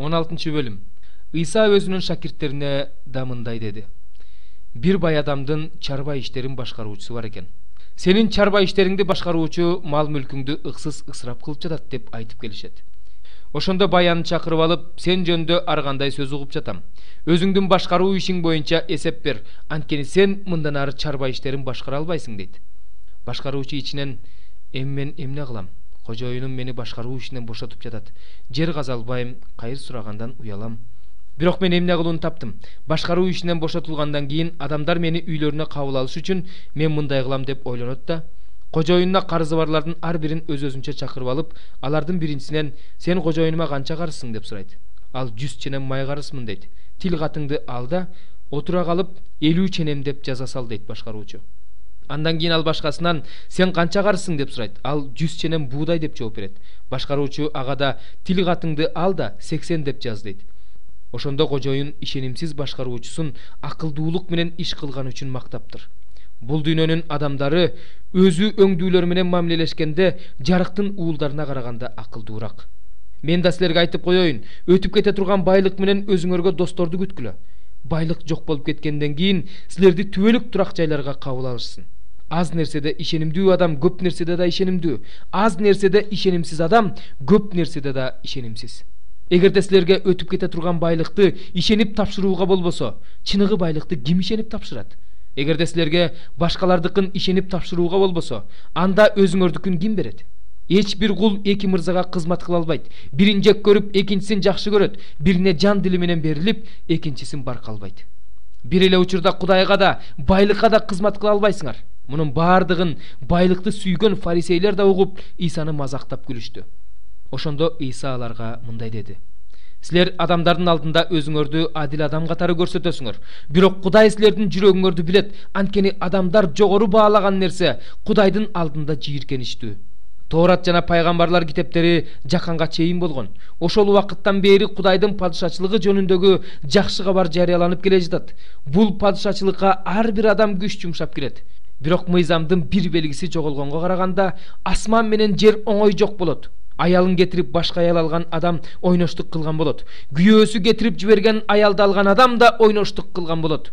16-бөлүм. Ыйса өзүнүн шакирттерине да мындай деди. Бир бай адамдын чарба иштерин башкаруучусу бар экен. Сенин чарба иштериңди башкаруучу мал мүлкүңдү ыксыз ысырап кылып жатат деп айтып келишет. Ошондо баянын чакырып алып, сен жөнүндө ар кандай сөз угуп жатам. Өзүңдүн башкаруу ишиң боюнча эсеп бер, анткени сен мындан ары чарба иштерин башкара албайсың дейт. Башкаруучу ичинен, мен эмне кылам? Кожоюнум мени башкаруу ишинен бошотуп жатат. Жер каза албайм, кайыр сурагандан уялам. Бирок мен эмне кылууну таптым. Башкаруу ишинен бошотулгандан кийин адамдар мени үйлөрүнө кабыл алыш үчүн мен мындай кылам деп ойлонот да, кожоюнуна карызы барлардын ар бирин өз-өзүнчө чакырып алып, алардын биринчисинен сен кожоюнума канча карызсың деп сурайт. Ал 100 ченем май карызмын дейт. Тил катыңды ал да отура калып 50 ченем деп жаза сал дейт башкаруучу. Андан кийин ал башкасынан сен канча карызсың деп сурайт. Ал 100 ченем буудай деп жооп берет. Башкаруучу ага да тил катыңды ал да 80 деп жаз дейт. Ошондо кожоюн ишенимсиз башкаруучусун акылдуулук менен иш кылган үчүн мактаптыр. Бул дүйнөнүн адамдары өзү өңдүүлөр менен мамилелешкенде жарыктын уулдарына караганда акылдуураак. Мен да силерге айтып коеюн, өтүп кете турган байлык менен өзүңөргө досторду күткүлө. Байлык жок болуп кеткенден кийин силерди түбөлүк турак жайларга кабыл алышсын. Аз нерседе ишенимдүү адам көп нерседе да ишенимдүү, аз нерседе ишенимсиз адам көп нерседе да ишенимсиз. Эгерде силерге өтүп кете турган байлыкты ишенип тапшырууга болбосо, чыныгы байлыкты ким ишенип тапшырат? Эгерде силерге башкалардыкын ишенип тапшырууга болбосо, анда өзүңөрдүкүн ким берет? Эч бир кул эки мырзага кызмат кыла албайт. Бирин жек көрүп, экинчисин жакшы көрөт. Бирине жан дили менен берилип, экинчисин барка албайт. Бир эле учурда Кудайга да, байлыкка да кызмат кыла албайсыңар. Мунун баардыгын байлыкты сүйгөн фарисейлер да угуп, Исаны мазактап күлүштү. Ошондо Иса аларга мындай деди. Силер адамдардын алдында өзүңөрдү адил адам катары көрсөтөсүңөр. Бирок Кудай силердин жүрөгүңөрдү билет. Анткени адамдар жогору баалаган нерсе Кудайдын алдында жийиркеничтүү. Тоорат жана пайгамбарлар китептери жаканга чейин болгон. Ошол убакыттан бери Кудайдын падышачылыгы жөнүндөгү жакшы кабар жарыяланып келе жатат. Бул падышачылыкка ар бир адам күч жумшап кирет. Бирок мыйзамдын бир белгиси жоголгонго караганда, асман менен жер оңой жок болот. Аялын кетирип башка аял алган адам ойноштук кылган болот. Күйөөсү кетирип жиберген аялды алган адам да ойноштук кылган болот.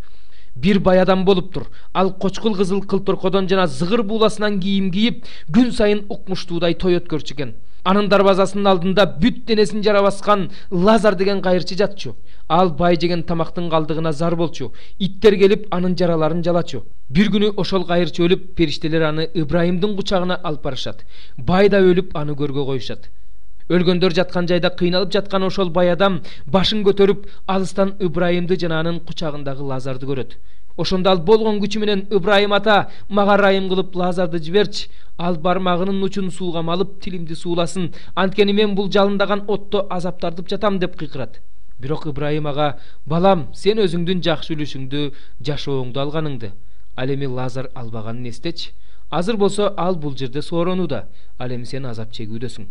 Бир бай адам болуптур. Ал кочкул кызыл кылторкодон жана зыгыр бууласынан кийим кийип, күн сайын укмуштуудай той өткөрчү экен. Анын дарбазасынын алдында бүт денесин жара баскан Лазар деген кайырчы жатчу. Ал бай жеген тамактын калдыгына зар болчу. Иттер келип анын жараларын жалачу. Бир күнү ошол кайырчы өлүп, периштелер аны Ибрайымдын кучагына алып барышат. Бай да өлүп, аны көргө коюшат. Өлгөндөр жаткан жайда кыйналып жаткан ошол бай адам башын көтөрүп, алыстан Ибрайымды жана анын кучагындагы Лазарды көрөт. Ошондо ал болгон күчү менен Ибрайым ата, мага райым кылып Лазарды жиберчи. Ал бармагынын учун сууга малып, тилимди сууласын. Анткени мен бул жалындаган отто азап тартып жатам деп кыйкырат. Бирок Ибрайым ага, балам, сен өзүңдүн жакшы үлүшүңдү, жашооңду алганыңды. Ал эми Лазар албаганын эстечи. Азыр болсо ал бул жерде сооронууда. Ал эми сен азап чегүүдөсүң.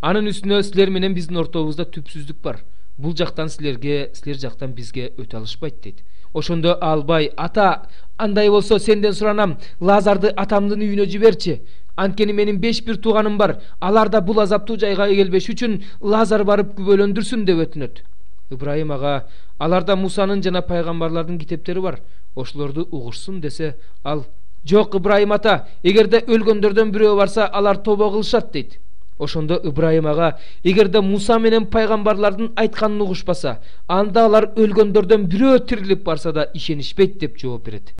Анын үстүнө силер менен биздин ортобузда түпсүздүк бар. Бул жактан силерге, силер жактан бизге өтө алышпайт дейт. Ошондо албай, ата, андай болсо сенден суранам, Лазарды атамдын үйүнө жиберчи. Анткени менин 5 бир тууганым бар. Алар да бул азаптуу жайга келбеш үчүн Лазар барып күбөлөндүрсүн деп өтүнөт. Ибрайым ага, аларда Мусанын жана пайгамбарлардын китептери бар. Ошолорду угушсун десе, ал, жок Ибрайым ата, эгерде өлгөндөрдөн бирөө барса, алар тобо кылышат дейт. Ошондо Ибрайым ага, эгерде Муса менен пайгамбарлардын айтканын угушпаса, анда алар өлгөндөрдөн бирөө тирилип барса да ишенишпейт деп жооп берет.